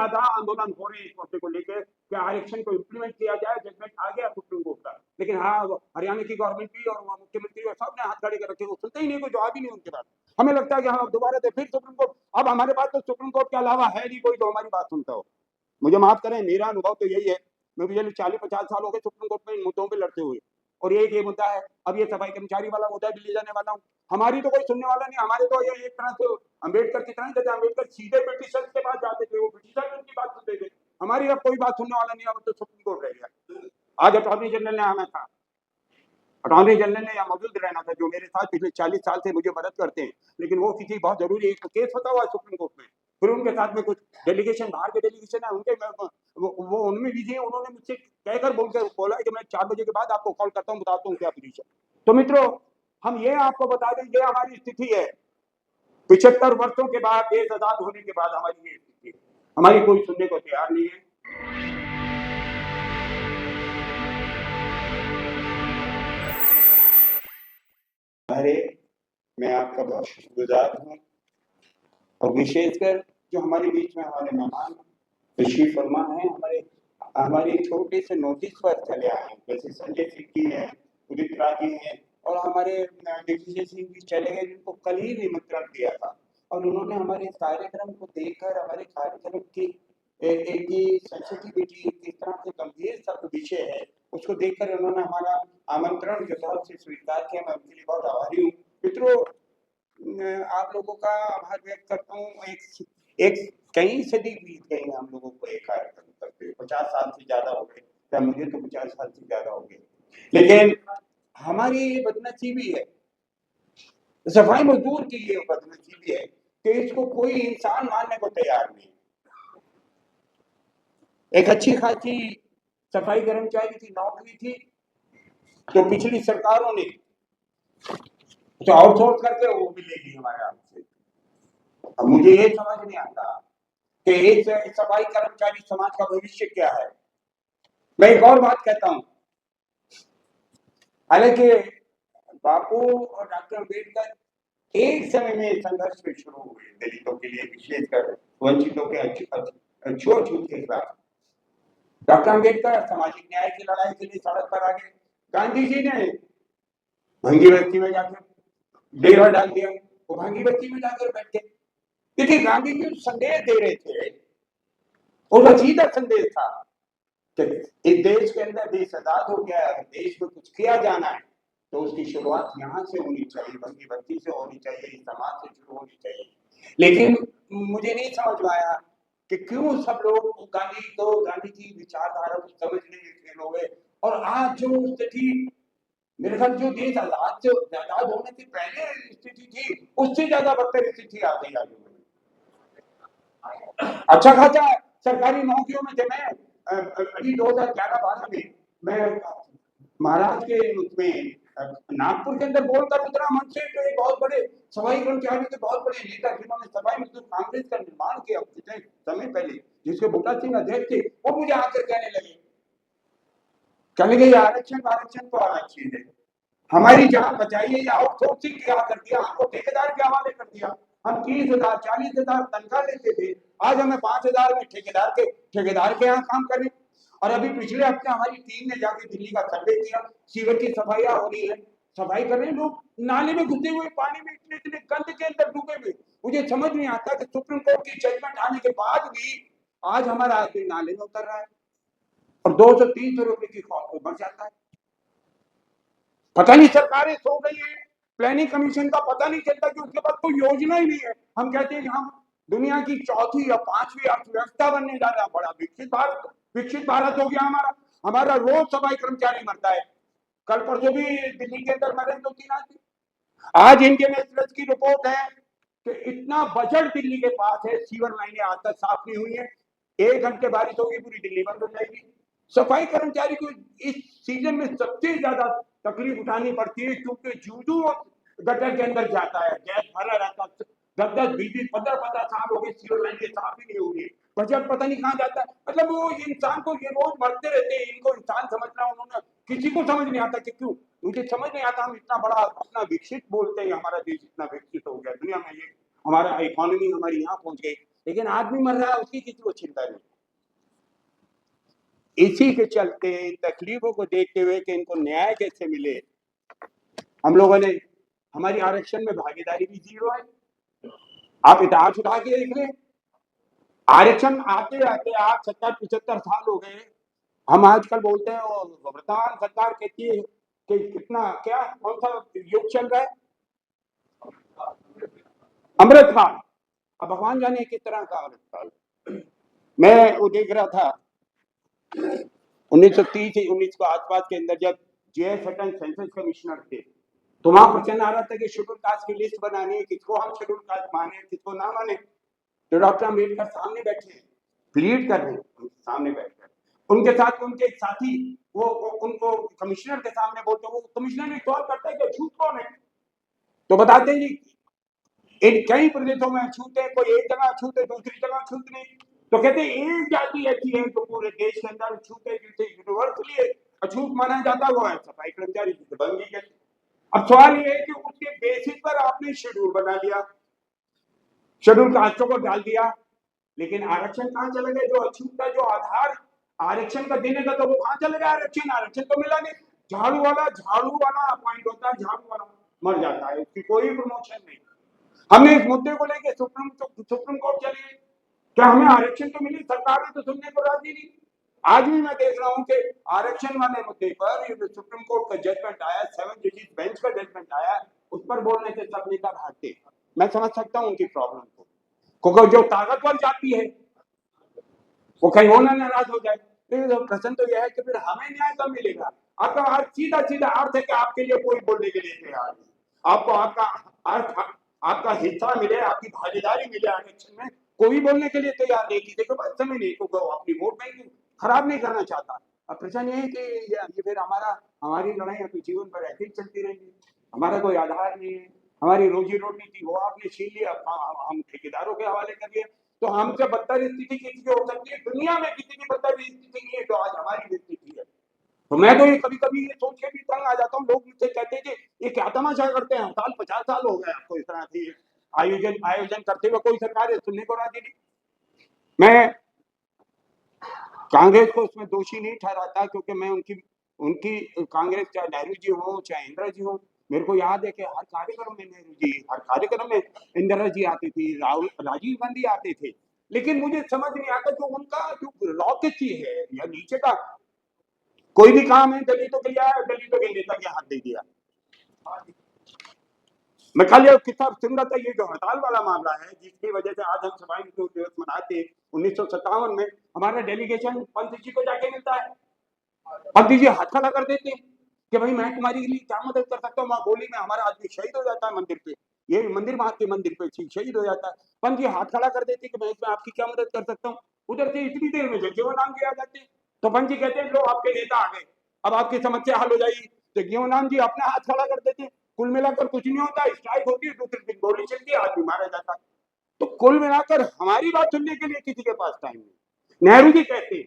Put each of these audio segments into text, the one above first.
ज्यादा आंदोलन हो रहे हैं इस मुद्दे को लेकर कि आरक्षण को इम्प्लीमेंट किया जाए। जजमेंट आ गया सुप्रीम कोर्ट का, लेकिन हाँ हरियाणा की गवर्नमेंट भी और मुख्यमंत्री और सब ने हाथ खड़े कर रखे, वो सुनते ही नहीं, कोई जवाब ही नहीं उनके पास। हमें लगता है कि हाँ दोबारा से फिर सुप्रीम कोर्ट, अब हमारे पास तो सुप्रीम कोर्ट के अलावा है नहीं कोई जो हमारी बात सुनता हो। मुझे माफ करें, मेरा अनुभव तो यही है, मैं पिछले 40-50 साल हो गए सुप्रीम कोर्ट में इन मुद्दों पे लड़ते हुए, और ये मुद्दा है। अब ये सफाई कर्मचारी वाला मुद्दा दिल्ली जाने वाला हूँ, हमारी तो कोई सुनने वाला नहीं। हमारे तो ये एक तरह से अम्बेडकर की तरह, जैसे अम्बेडकर सीधे ब्रिटिशर्स के पास जाते थे, वो ब्रिटिशर्स उनकी बात सुनते थे। हमारी अब कोई बात सुनने वाला नहीं, अब तो सुप्रीम कोर्ट रह गया। आज अटॉर्नी जनरल ने आना था, अटॉर्नी जनरल ने यहाँ मौजूद रहना था, जो मेरे साथ पिछले 40 साल से मुझे मदद करते हैं, लेकिन वो किसी बहुत जरूरी एक केस होता हुआ सुप्रीम कोर्ट में, फिर उनके साथ में कुछ डेलीगेशन, बाहर के डेलीगेशन है उनके, वो उनमें बिजी है। उन्होंने मुझसे कहकर बोला कि मैं 4 बजे के बाद आपको कॉल करता हूँ, बताता हूँ क्या पोजीशन। तो मित्रों, हम ये आपको बता दें, ये हमारी स्थिति है 75 वर्षों के बाद, देश आजाद होने के बाद हमारी ये स्थिति है। हमारी कोई सुनने को तैयार नहीं है। अरे मैं आपका बहुत शुक्रगुजार हूँ, और विशेषकर जो हमारे बीच में हमारे मेहमान तशरीफ फरमा है, हमारे छोटे से नोटिस पर चले आए, जैसे संजय सिंह जी हैं, उदित राज जी हैं, और हमारे दिग्विजय सिंह जी चले गए, जिनको कल ही निमंत्रण दिया था, और उन्होंने हमारे कार्यक्रम को देखकर, हमारे कार्यक्रम की एक सेंसिटिविटी, किस तरह से गंभीर सा विषय है, उसको देखकर उन्होंने हमारा आमंत्रण जो था उसे स्वीकार किया। मैं उनके लिए बहुत आभारी हूँ। मित्रों, आप लोगों का आभार व्यक्त करता हूँ। एक कई सदी बीत गई हम लोगों को एक कार्यक्रम करते हुए, 50 साल से ज्यादा हो गए, या मुझे तो 50 साल से ज्यादा हो गए, लेकिन हमारी ये बदनसीबी है, सफाई मजदूर की ये बदनसीबी है कि इसको कोई इंसान मानने को तैयार नहीं। एक अच्छी खासी सफाई कर्मचारी की नौकरी थी, तो पिछली सरकारों ने तो आउटसोर्स करके वो भी ले ली हमारे आपसे। अब मुझे ये समझ नहीं आता कि एक सफाई कर्मचारी समाज का भविष्य क्या है। मैं एक और बात कहता हूं, हालांकि बापू और डॉक्टर अम्बेडकर एक समय में संघर्ष में शुरू हुए दलितों के लिए, विशेषकर वंचितों के छूत के खिलाफ। डॉक्टर अम्बेडकर सामाजिक न्याय की लड़ाई के लिए सड़क पर आ गए। गांधी जी ने भंगी बस्ती में जाकर डेरा डाल दिया, वो भंगी बस्ती में जाकर बैठ गए। देखिए, गांधी जी संदेश दे रहे थे, और सीधा संदेश था कि इस देश के अंदर देश आजाद हो गया है, देश में कुछ किया जाना है तो उसकी शुरुआत यहाँ से होनी चाहिए, भंगी बस्ती से होनी चाहिए, समाज से शुरू होनी चाहिए। लेकिन मुझे नहीं समझ में आया कि क्यों सब लोग गांधी की विचारधारा को समझ नहीं फेल हो गए, और आज जो स्थिति, मेरे ख्याल जो देश आजाद होने से पहले स्थिति थी, उससे ज्यादा बदतर स्थिति आ गई आज। अच्छा खासा सरकारी नौकरियों में थे। मैं अभी 2011-12 में मैं महाराष्ट्र के उसमें नागपुर के अंदर बोलकर उतरा मंच से, तो एक बहुत बड़े सफाई कर्मचारी के बहुत बड़े नेता, जिन्होंने सफाई मजदूर कांग्रेस का निर्माण किया कुछ समय पहले, जिसके बूटा सिंह अध्यक्ष थे, वो मुझे आकर कहने लगे आरक्षण तो अलग चीज है, हमारी जान बचाइए, या आउटसोर्सिंग क्या कर दिया, हमको ठेकेदार के हवाले कर दिया। हम 30,000 40,000 तनख्वाह लेते थे, आज हमें 5,000 में ठेकेदार के यहाँ काम करें। और अभी पिछले हफ्ते हमारी टीम ने जाके दिल्ली का सर्वे किया, सीवर की सफाइयां हो रही है, सफाई कर रहे हैं लोग, नाले में घुसे हुए, पानी में इतने गंद के अंदर डूबे हुए। मुझे समझ नहीं आता कि सुप्रीम कोर्ट की जजमेंट आने के बाद भी आज हमारा आदमी नाले में उतर रहा है, और 200-300 रुपए की खौफ को बढ़ जाता है। पता नहीं सरकारें सो गई है, प्लानिंग कमीशन का पता नहीं चलता कि उसके पास कोई योजना ही नहीं है। हम कहते हैं कि हम दुनिया की 4थी या 5वीं अर्थव्यवस्था बनने जा रहा है, बड़ा विकसित भारत हो गया हमारा। हमारा रोज सफाई कर्मचारी मरता है, कल परसों भी दिल्ली के अंदर मरे 2-3 आदमी। आज इंडियन एक्सप्रेस की रिपोर्ट है कि इतना बजट दिल्ली के पास है, सीवर लाइनें आज तक साफ नहीं हुई है, 1 घंटे बारिश होगी पूरी दिल्ली बंद हो जाएगी। सफाई कर्मचारी को इस सीजन में सबसे ज्यादा तकलीफ उठानी पड़ती है, क्योंकि जूजू गटर के अंदर जाता है, गैस भरा रहता है, 10-10, 20-20, 15-15 साल हो गए सीवर लाइनें साफ ही नहीं होगी, बजट पता नहीं कहाँ जाता है। मतलब वो इंसान को, ये रोज मरते रहते हैं, इनको इंसान समझना उन्होंने किसी को समझ नहीं आता कि क्यों। मुझे समझ नहीं आता, हम इतना बड़ा अपना विकसित बोलते हैं, हमारा देश इतना विकसित हो गया दुनिया में, ये हमारा इकोनॉमी हमारी यहाँ पहुंच गई, लेकिन आदमी मर रहा है उसकी किसी को चिंता नहीं। इसी के चलते इन तकलीफों को देखते हुए कि इनको न्याय कैसे मिले, हम लोगों ने, हमारी आरक्षण में भागीदारी भी 0 है। आप इतिहास उठा के देख लें, आरक्षण आते आते आज 70-75 साल हो गए। हम आजकल बोलते हैं और वर्तमान सरकार कहती है कि कितना क्या कौन सा युग चल रहा है, अमृतकाल। अब भगवान जाने किस तरह का अमृतकाल। मैं वो देख रहा था 1930 से 19 के आसपास के अंदर जब जे सटन सेंसस कमिश्नर थे, तो वहां प्रश्न आ रहा था कि शेड्यूल कास्ट की लिस्ट बनानी है, किसको हम शेड्यूल कास्ट माने किसको ना माने। तो डॉक्टर अम्बेडकर सामने बैठे हैं, प्लीड कर रहे हैं सामने बैठकर, उनके साथ उनके साथी वो उनको कमिश्नर के सामने बोलते, वो कमिश्नर ने सवाल करता है कि झूठ कौन है, तो बताते हैं जी इन कई प्रदेशों में छूते, कोई एक जगह छूते दूसरी जगह छूते नहीं। तो कहते एक जाति ऐसी है जो पूरे देश के अंदर छूते जिसे यूनिवर्सली अछूत माना जाता वो है सफाई कर्मचारी बंदी के। अब सवाल ये है कि उसके बेसिस पर आपने शेड्यूल बना लिया, शेड्यूल कास्टों को डाल दिया, लेकिन आरक्षण कहाँ चले गए? जो अछूत का जो आधार आरक्षण का देने का, तो वो कहाँ चले गए? आरक्षण आरक्षण तो मिला नहीं। झाड़ू वाला अपॉइंट होता है, झाड़ू वाला मर जाता है, इसकी कोई प्रमोशन नहीं। हमने इस मुद्दे को लेकर सुप्रीम कोर्ट चले गए, क्या हमें आरक्षण तो मिली, सरकार ने तो सुनने को राजी नहीं। आज भी मैं देख रहा हूं कि आरक्षण वाले मुद्दे पर सुप्रीम कोर्ट का जजमेंट आया, 7 जजेस बेंच का जजमेंट आया, उस पर बोलने से सब नेता भागते। मैं समझ सकता हूं उनकी प्रॉब्लम को, क्योंकि जो ताकतवर जाती है वो कहीं और नाराज हो जाए। तो प्रश्न तो यह है कि फिर हमें न्याय कब मिलेगा? आपका अर्थ सीधा सीधा अर्थ है कि आपके लिए कोई बोलने के लिए तैयार नहीं, आपको आपका अर्थ आपका हिस्सा मिले, आपकी भागीदारी मिले आरक्षण में, कोई बोलने के लिए तैयार नहीं, किसी को बात समझ नहीं, तो अपनी वोट बैंक खराब नहीं करना चाहता। अब प्रश्न ये है कि ये फिर हमारी लड़ाई अपने जीवन पर ऐसे ही चलती रहेगी, हमारा कोई आधार नहीं है, हमारी रोजी रोटी थी वो आपने छीन लिया, हम ठेकेदारों के हवाले कर दिया। तो हमसे बदतर स्थिति किसी की हो सकती है? दुनिया में किसी की बदतर स्थिति नहीं है जो आज हमारी स्थिति है। तो मैं तो ये कभी कभी ये सोच के भी तंग आ जाता हूँ, लोग मुझसे कहते हैं कि ये क्या तमाशा करते हैं, साल 50 साल हो गए आपको इस तरह से आयोजन करते हुए, कोई सरकार है सुनने को राजी नहीं। मैं कांग्रेस को इसमें दोषी नहीं ठहराता, क्योंकि मैं उनकी उनकी कांग्रेस, चाहे नेहरू जी हो चाहे इंदिरा जी हो, मेरे को याद है कि हर कार्यक्रम में नेहरू जी, हर कार्यक्रम में इंदिरा जी आती थी, राजीव गांधी आते थे, लेकिन मुझे समझ नहीं आता जो उनका जो रॉकेसी है या नीचे का कोई भी काम है दलितों के लिए आया, दलितों के नेता के हाथ दे दिया। मैं कल ये किताब सुन रहा था, ये जो हड़ताल वाला मामला है जिसकी वजह से आज हम सफाई दिवस मनाते 1957 में, हमारा डेलीगेशन पंत जी को जाके मिलता है, पंत जी हाथ खड़ा कर देते हैं कि भाई मैं तुम्हारी लिए क्या मदद कर सकता हूँ। गोली में हमारा आदमी शहीद हो जाता है मंदिर पे, ये मंदिर वहां के मंदिर पे शहीद हो जाता है, पंत जी हाथ खड़ा कर देते कि मैं इसमें आपकी क्या मदद कर सकता हूँ। उधर से इतनी देर में जगजीवन नाम किया जाते, तो पंत जी कहते हैं लो आपके नेता आ गए, अब आपकी समस्या हल हो जाएगी। जगजीवन राम जी अपने हाथ खड़ा कर देते, कुल मिलाकर कुछ नहीं होता, स्ट्राइक होती है, दूसरे दिन गोली चलती है, आदमी मारा जाता है। तो कुल मिलाकर हमारी बात सुनने के लिए किसी के पास टाइम नहीं। नेहरू जी कहते हैं,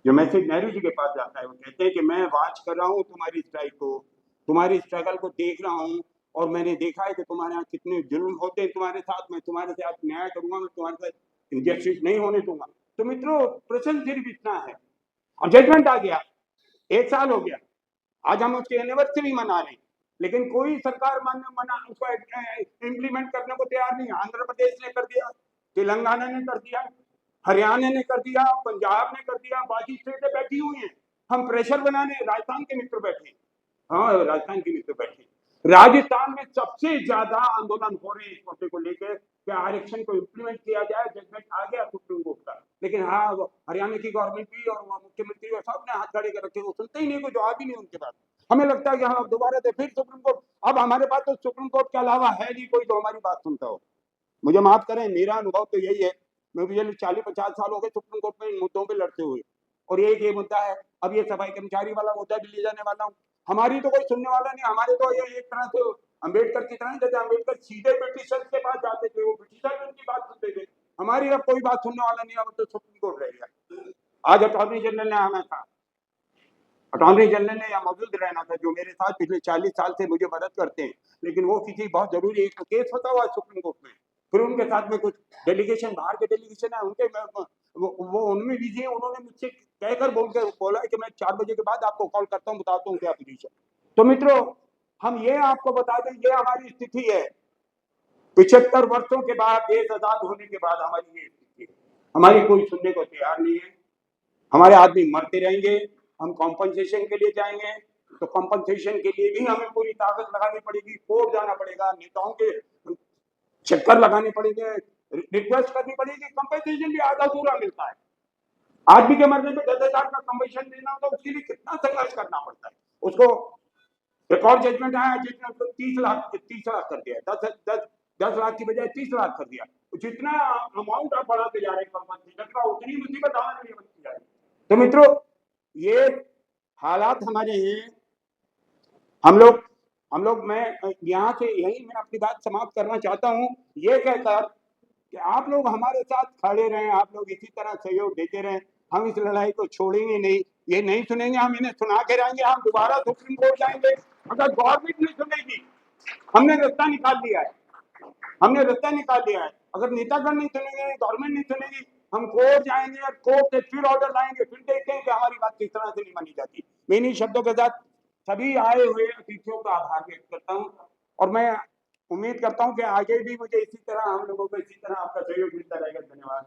जो मैसेज नेहरू जी के पास जाता है, वो कहते हैं कि मैं वाच कर रहा हूँ तुम्हारी स्ट्राइक को, तुम्हारी स्ट्रगल को देख रहा हूँ, और मैंने देखा है कि तुम्हारे यहाँ कितने जुल्म होते हैं तुम्हारे साथ, मैं तुम्हारे साथ न्याय करूंगा, मैं तुम्हारे साथ इंजस्टिस नहीं होने दूंगा। तो मित्रों प्रश्न सिर्फ इतना है, और जजमेंट आ गया, 1 साल हो गया, आज हम उसकी एनिवर्सरी मना रहे हैं, लेकिन कोई सरकार मना उसको इम्प्लीमेंट करने को तैयार नहीं। आंध्र प्रदेश ने कर दिया, तेलंगाना ने कर दिया, हरियाणा ने कर दिया, पंजाब ने कर दिया, बाकी स्टेटें बैठी हुई हैं, हम प्रेशर बनाने, राजस्थान के मित्र बैठे, हाँ राजस्थान के मित्र बैठे, राजस्थान में सबसे ज्यादा आंदोलन हो रहे हैं इस मुद्दे को लेकर कि आरक्षण को इम्प्लीमेंट किया जाए। जजमेंट आ गया सुप्रीम कोर्ट का, लेकिन हाँ हरियाणा की गवर्नमेंट भी और मुख्यमंत्री और सबने हाथ खड़े कर रखे, वो सुनते ही नहीं, कोई जवाब ही नहीं उनके पास। हमें लगता है कि हाँ दोबारा से फिर सुप्रीम कोर्ट, अब हमारे पास तो सुप्रीम कोर्ट के अलावा है नहीं कोई जो हमारी बात सुनता हो। मुझे माफ करें, मेरा अनुभव तो यही है, मैं पिछले 40-50 साल हो गए सुप्रीम कोर्ट में इन मुद्दों पे लड़ते हुए, और ये मुद्दा है, अब ये सफाई कर्मचारी वाला मुद्दा भी ले जाने वाला हूँ। हमारी तो कोई सुनने वाला नहीं, हमारे तो ये एक तरह से अम्बेडकर की तरह, जैसे अम्बेडकर सीधे ब्रिटिशर्स के पास जाते थे, वो ब्रिटिशर्स उनकी बात सुनते थे, हमारी अब कोई बात सुनने वाला नहीं, अब तो सुप्रीम कोर्ट रह गया। आज अटॉर्नी जनरल ने आना था, अटॉर्नी जनरल ने यहाँ मौजूद रहना था, जो मेरे साथ पिछले 40 साल से मुझे मदद करते हैं, लेकिन वो किसी बहुत जरूरी एक केस होता हुआ सुप्रीम कोर्ट में, फिर उनके साथ में कुछ डेलीगेशन, बाहर के डेलीगेशन है उनके वो उनमें बिजी है, उन्होंने मुझसे कहकर बोला कि मैं 4 बजे के बाद आपको कॉल करता हूँ, बताता हूँ क्या पोजीशन। तो मित्रों, हम ये आपको बता दें, ये हमारी स्थिति है 75 वर्षों के बाद, देश आजाद होने के बाद हमारी ये स्थिति है। हमारी कोई सुनने को तैयार नहीं है, हमारे आदमी मरते रहेंगे, हम कॉम्पनसेशन के लिए जाएंगे तो कॉम्पनसेशन के लिए भी हमें पूरी ताकत लगानी पड़ेगी, कोर्ट जाना पड़ेगा, नेताओं के चक्कर लगाने पड़ेंगे, रिक्वेस्ट करनी पड़ेगी, कंपनसेशन भी आधा पूरा मिलता है। आदमी के मरने पे 10,000 का कंपनसेशन देना हो तो उसके लिए कितना संघर्ष करना पड़ता है। उसको रिकॉर्ड जजमेंट आया जिसने उसको 30 लाख कर दिया, 10 लाख की बजाय 30 लाख कर दिया। जितना अमाउंट आप बढ़ाते जा रहे हैं कंपनसेशन का, उतनी मुसीबत हमारे लिए बनती जा रही है। तो मित्रों, ये हालात हमारे हैं। हम लोग मैं यहाँ से यही मैं अपनी बात समाप्त करना चाहता हूँ, ये कहकर कि आप लोग हमारे साथ खड़े रहें, आप लोग इसी तरह सहयोग देते रहें। हम इस लड़ाई को छोड़ेंगे नहीं, ये नहीं सुनेंगे, हम इन्हें सुना के रहेंगे। हम दोबारा सुप्रीम कोर्ट जाएंगे, अगर गवर्नमेंट नहीं सुनेगी, हमने रास्ता निकाल लिया है, अगर नेतागण नहीं सुनेंगे, गवर्नमेंट नहीं सुनेगी, हम कोर्ट जाएंगे और कोर्ट से फिर ऑर्डर लाएंगे, फिर देखते हैं कि हमारी बात किस तरह से नहीं मानी जाती। मैं इन्हीं शब्दों के साथ सभी आए हुए अतिथियों का आभार व्यक्त करता हूँ और मैं उम्मीद करता हूँ कि आगे भी मुझे इसी तरह, हम लोगों को इसी तरह आपका सहयोग मिलता रहेगा। धन्यवाद।